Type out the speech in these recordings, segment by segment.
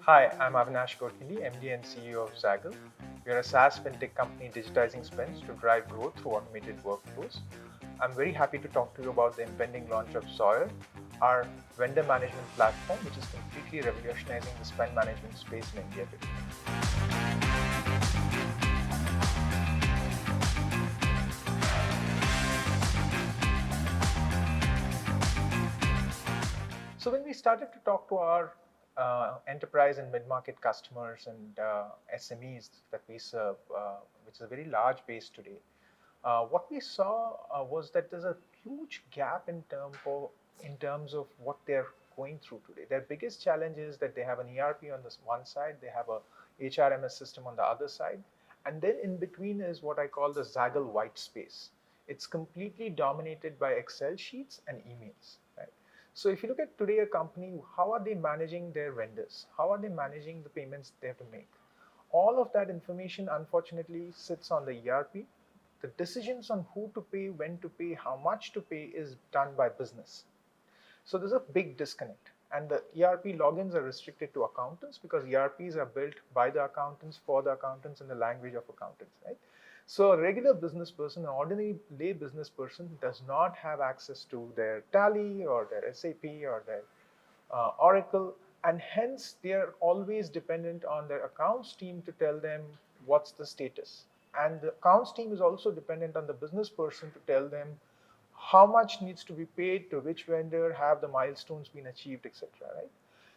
Hi, I'm Avinash Godkhindi, MD and CEO of Zaggle. We are a SaaS fintech company digitizing spends to drive growth through automated workflows. I'm very happy to talk to you about the impending launch of Zoyer, our vendor management platform, which is completely revolutionizing the spend management space in India today. So when we started to talk to our enterprise and mid-market customers and SMEs that we serve, which is a very large base today, what we saw was that there's a huge gap in terms of what they're going through today. Their biggest challenge is that they have an ERP on this one side, they have a HRMS system on the other side, and then in between is what I call the Zaggle white space. It's completely dominated by Excel sheets and emails. Right? So if you look at today a company, how are they managing their vendors? How are they managing the payments they have to make? All of that information unfortunately sits on the ERP. The decisions on who to pay, when to pay, how much to pay is done by business. So there's a big disconnect. And the ERP logins are restricted to accountants because ERPs are built by the accountants for the accountants in the language of accountants, right? So a regular business person, an ordinary lay business person, does not have access to their Tally or their SAP or their Oracle, and hence they are always dependent on their accounts team to tell them what's the status. And the accounts team is also dependent on the business person to tell them how much needs to be paid to which vendor, have the milestones been achieved, etc. Right?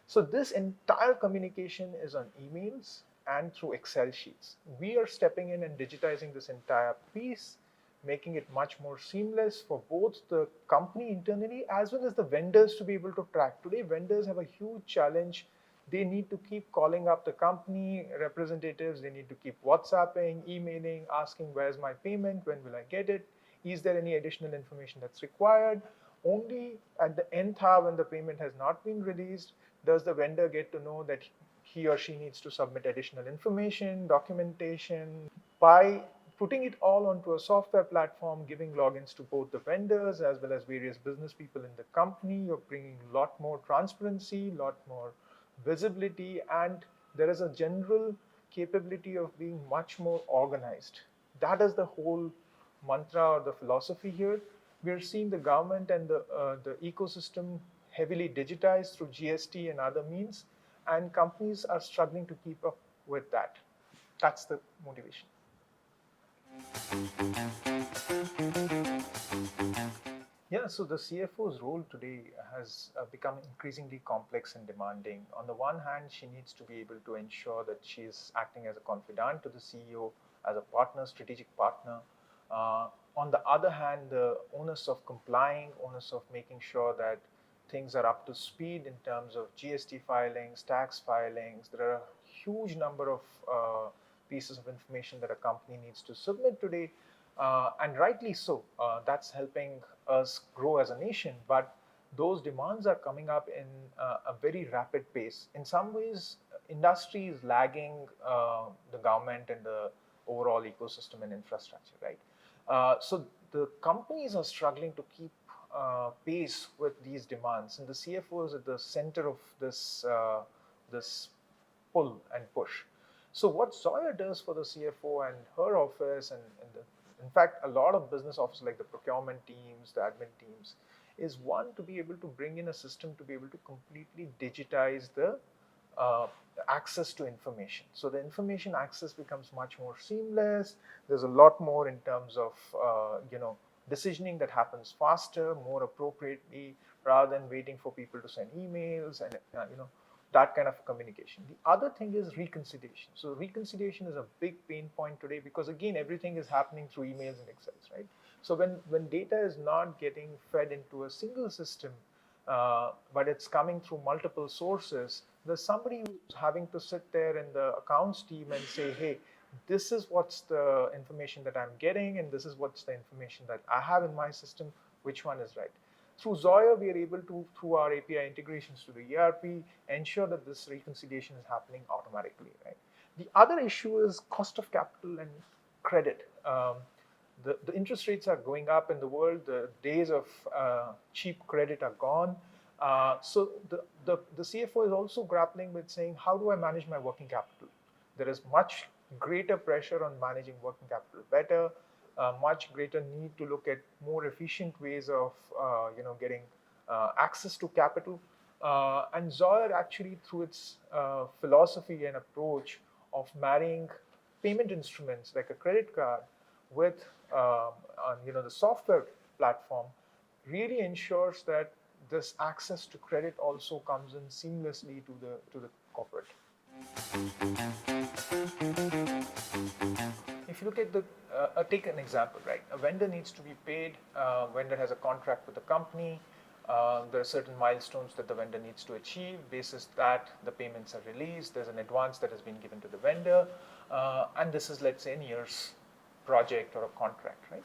So this entire communication is on emails and through Excel sheets. We are stepping in and digitizing this entire piece, making it much more seamless for both the company internally as well as the vendors to be able to track. Today, vendors have a huge challenge. They need to keep calling up the company representatives. They need to keep WhatsApping, emailing, asking where's my payment, when will I get it, is there any additional information that's required. Only at the nth hour when the payment has not been released does the vendor get to know that he or she needs to submit additional information, documentation. By putting it all onto a software platform, giving logins to both the vendors as well as various business people in the company, you're bringing a lot more transparency, a lot more visibility, and there is a general capability of being much more organized. That is the whole mantra or the philosophy here. We're seeing the government and the ecosystem heavily digitized through GST and other means, and companies are struggling to keep up with that. That's the motivation. Yeah, so the CFO's role today has become increasingly complex and demanding. On the one hand, she needs to be able to ensure that she is acting as a confidant to the CEO, as a partner, strategic partner. On the other hand, the onus of complying, onus of making sure that things are up to speed in terms of GST filings, tax filings. There are a huge number of pieces of information that a company needs to submit today, and rightly so. That's helping us grow as a nation, but those demands are coming up in a very rapid pace. In some ways, industry is lagging the government and the overall ecosystem and infrastructure, right? So the companies are struggling to keep pace with these demands, and the CFO is at the center of this pull and push. So what Zoyer does for the CFO and her office, and in fact, a lot of business offices like the procurement teams, the admin teams, is one to be able to bring in a system to be able to completely digitize the access to information. So the information access becomes much more seamless. There's a lot more in terms of decisioning that happens faster, more appropriately, rather than waiting for people to send emails and that kind of communication. The other thing is reconciliation. So reconciliation is a big pain point today because again everything is happening through emails and Excels, right? So when data is not getting fed into a single system, but it's coming through multiple sources, there's somebody who's having to sit there in the accounts team and say, hey, this is what's the information that I'm getting, and this is what's the information that I have in my system, which one is right. Through Zoyer, we are able to, through our API integrations to the ERP, ensure that this reconciliation is happening automatically, right? The other issue is cost of capital and credit. The interest rates are going up in the world. The days of cheap credit are gone. So the CFO is also grappling with saying, how do I manage my working capital? There is much greater pressure on managing working capital better, much greater need to look at more efficient ways of getting access to capital. And Zoyer actually, through its philosophy and approach of marrying payment instruments like a credit card with the software platform, really ensures that this access to credit also comes in seamlessly to the corporate. If you look at take an example, right? A vendor needs to be paid. Vendor has a contract with the company. There are certain milestones that the vendor needs to achieve. Basis that, the payments are released. There's an advance that has been given to the vendor, and this is, let's say, a year's project or a contract, right?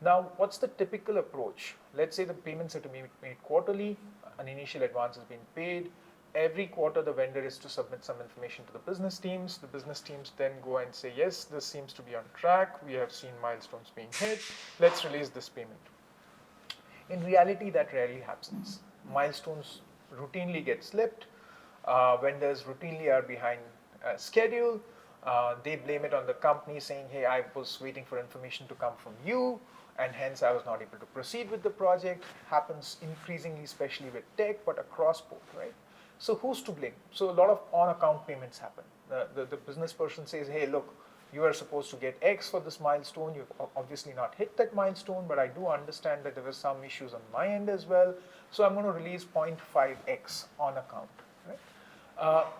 Now, what's the typical approach? Let's say the payments are to be made quarterly, an initial advance has been paid. Every quarter, the vendor is to submit some information to the business teams. The business teams then go and say, yes, this seems to be on track. We have seen milestones being hit. Let's release this payment. In reality, that rarely happens. Milestones routinely get slipped. Vendors routinely are behind schedule. They blame it on the company, saying, hey, I was waiting for information to come from you, and hence I was not able to proceed with the project. Happens increasingly, especially with tech, but across board, right? So who's to blame? So a lot of on-account payments happen. The business person says, hey, look, you are supposed to get X for this milestone. You've obviously not hit that milestone, but I do understand that there were some issues on my end as well. So I'm going to release 0.5X on account. Right?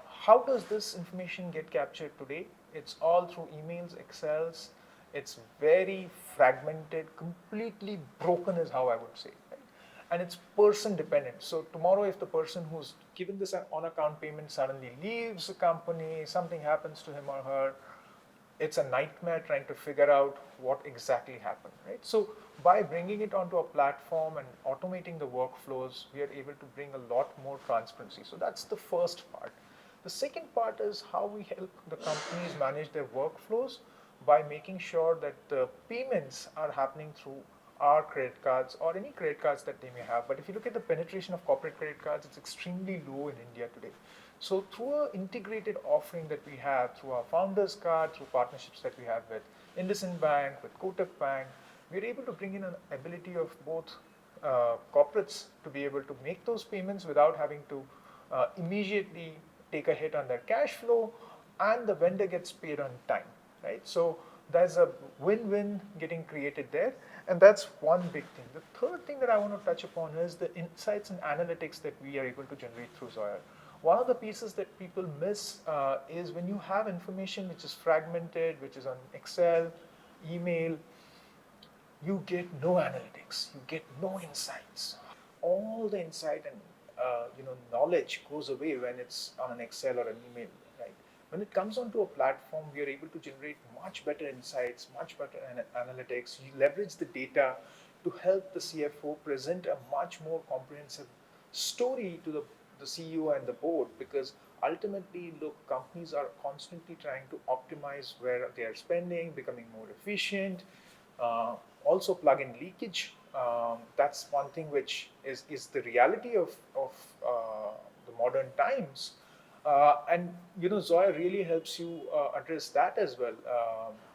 How does this information get captured today? It's all through emails, Excels. It's very fragmented, completely broken is how I would say. Right? And it's person dependent. So tomorrow, if the person who's given this on account payment suddenly leaves the company, something happens to him or her, it's a nightmare trying to figure out what exactly happened, right? So by bringing it onto a platform and automating the workflows, we are able to bring a lot more transparency. So that's the first part. The second part is how we help the companies manage their workflows by making sure that the payments are happening through our credit cards or any credit cards that they may have. But if you look at the penetration of corporate credit cards, it's extremely low in India today. So through an integrated offering that we have, through our founders card, through partnerships that we have with IndusInd Bank, with Kotak Bank, we're able to bring in an ability of both corporates to be able to make those payments without having to immediately take a hit on their cash flow, and the vendor gets paid on time, right? So there's a win-win getting created there, and that's one big thing. The third thing that I want to touch upon is the insights and analytics that we are able to generate through Zoyer. One of the pieces that people miss is when you have information which is fragmented, which is on Excel, email, you get no analytics, you get no insights. All the insight and knowledge goes away when it's on an Excel or an email, right? When it comes onto a platform, we are able to generate much better insights, much better analytics. You leverage the data to help the CFO present a much more comprehensive story to the CEO and the board, because ultimately, look, companies are constantly trying to optimize where they are spending, becoming more efficient, also plug in leakage. That's one thing which is the reality of the modern times. And Zoya really helps you address that as well,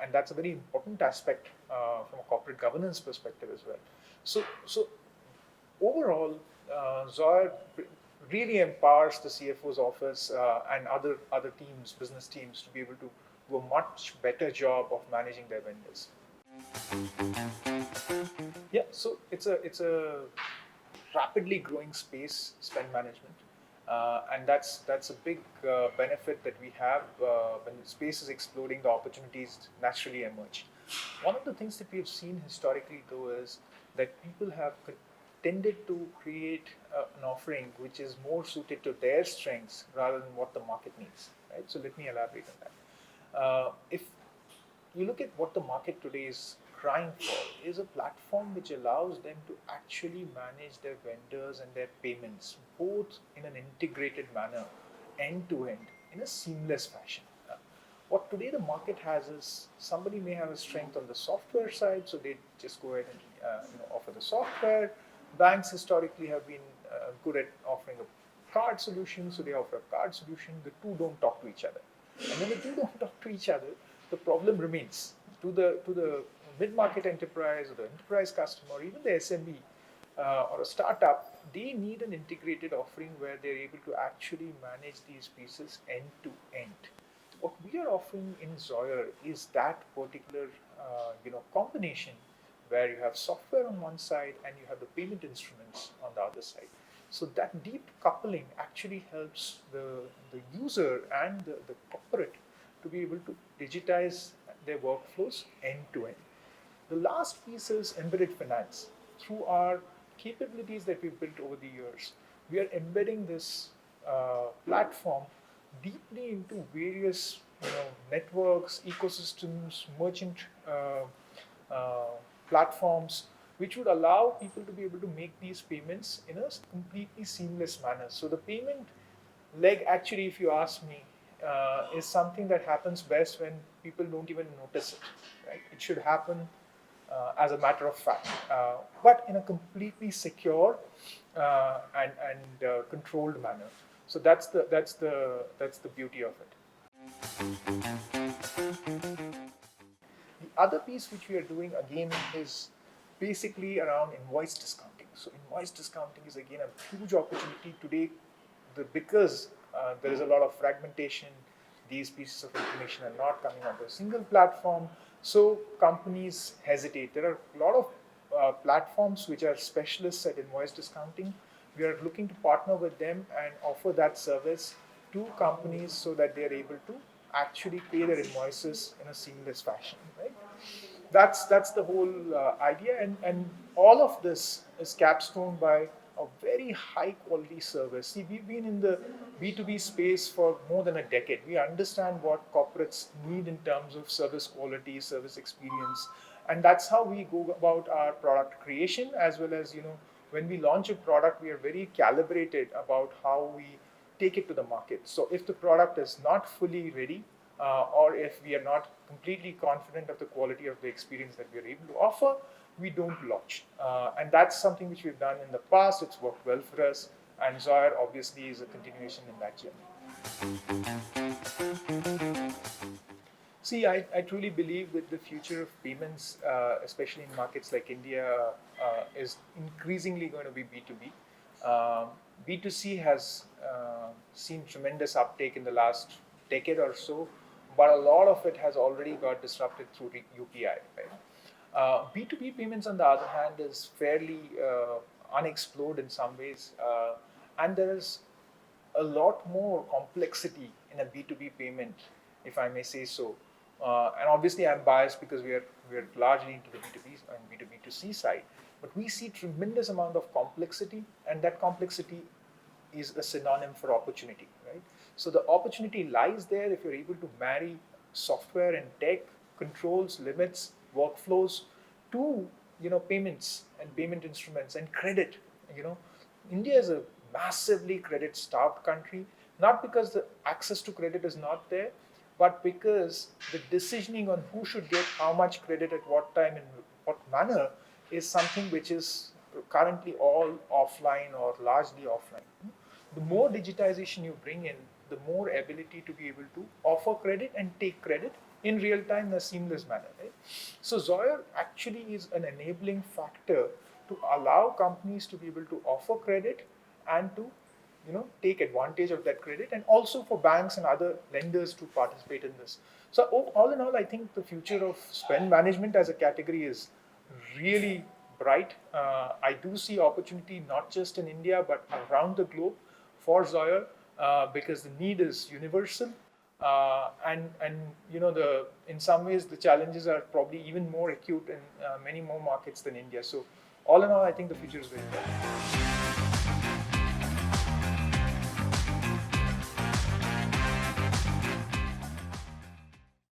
and that's a very important aspect from a corporate governance perspective as well. So overall, Zoya really empowers the CFO's office and other teams, business teams, to be able to do a much better job of managing their vendors. Yeah, so it's a rapidly growing space, spend management, and that's a big benefit that we have when the space is exploding. The opportunities naturally emerge. One of the things that we have seen historically, though, is that people have tended to create an offering which is more suited to their strengths rather than what the market needs. Right. So let me elaborate on that. If you look at what the market today is crying for, is a platform which allows them to actually manage their vendors and their payments both in an integrated manner, end to end, in a seamless fashion. What today the market has is somebody may have a strength on the software side, so they just go ahead and offer the software. Banks historically have been good at offering a card solution, so they offer a card solution. The two don't talk to each other, and when the two don't talk to each other, the problem remains to the mid-market enterprise or the enterprise customer, or even the SME or a startup. They need an integrated offering where they're able to actually manage these pieces end to end. What we are offering in Zoyer is that particular combination where you have software on one side and you have the payment instruments on the other side. So that deep coupling actually helps the user and the corporate to be able to digitize their workflows end to end. The last piece is embedded finance. Through our capabilities that we've built over the years, we are embedding this platform deeply into various networks, ecosystems, merchant uh, platforms, which would allow people to be able to make these payments in a completely seamless manner. So the payment leg, actually, if you ask me, is something that happens best when people don't even notice it. Right? It should happen as a matter of fact, but in a completely secure and controlled manner. So that's the beauty of it. The other piece which we are doing again is basically around invoice discounting. So invoice discounting is again a huge opportunity today, because there is a lot of fragmentation. These pieces of information are not coming onto a single platform, so companies hesitate. There are a lot of platforms which are specialists at invoice discounting. We are looking to partner with them and offer that service to companies so that they are able to actually pay their invoices in a seamless fashion. Right? That's the whole idea, and all of this is capstone by a very high quality service. See, we've been in the B2B space for more than a decade. We understand what corporates need in terms of service quality, service experience, and that's how we go about our product creation, as well as when we launch a product, we are very calibrated about how we take it to the market. So if the product is not fully ready, or if we are not completely confident of the quality of the experience that we are able to offer, we don't launch. And that's something which we've done in the past. It's worked well for us, and Zoyer obviously is a continuation in that journey. See, I truly believe that the future of payments, especially in markets like India, is increasingly going to be B2B. B2C has seen tremendous uptake in the last decade or so, but a lot of it has already got disrupted through UPI. Right? B2B payments, on the other hand, is fairly unexplored in some ways, and there is a lot more complexity in a B2B payment, if I may say so. And obviously, I'm biased because we're largely into the B2B and B2B2C side, but we see tremendous amount of complexity, and that complexity is a synonym for opportunity, right? So the opportunity lies there if you're able to marry software and tech, controls, limits, workflows to payments and payment instruments and credit. India is a massively credit starved country, not because the access to credit is not there, but because the decisioning on who should get how much credit at what time and what manner is something which is currently all offline or largely offline. The more digitization you bring in, the more ability to be able to offer credit and take credit in real time in a seamless manner. Right? So Zoyer actually is an enabling factor to allow companies to be able to offer credit and to take advantage of that credit, and also for banks and other lenders to participate in this. So all in all, I think the future of spend management as a category is really bright. I do see opportunity not just in India but around the globe for Zoyer, because the need is universal, and in some ways the challenges are probably even more acute in many more markets than India. So all in all, I think the future is very bright.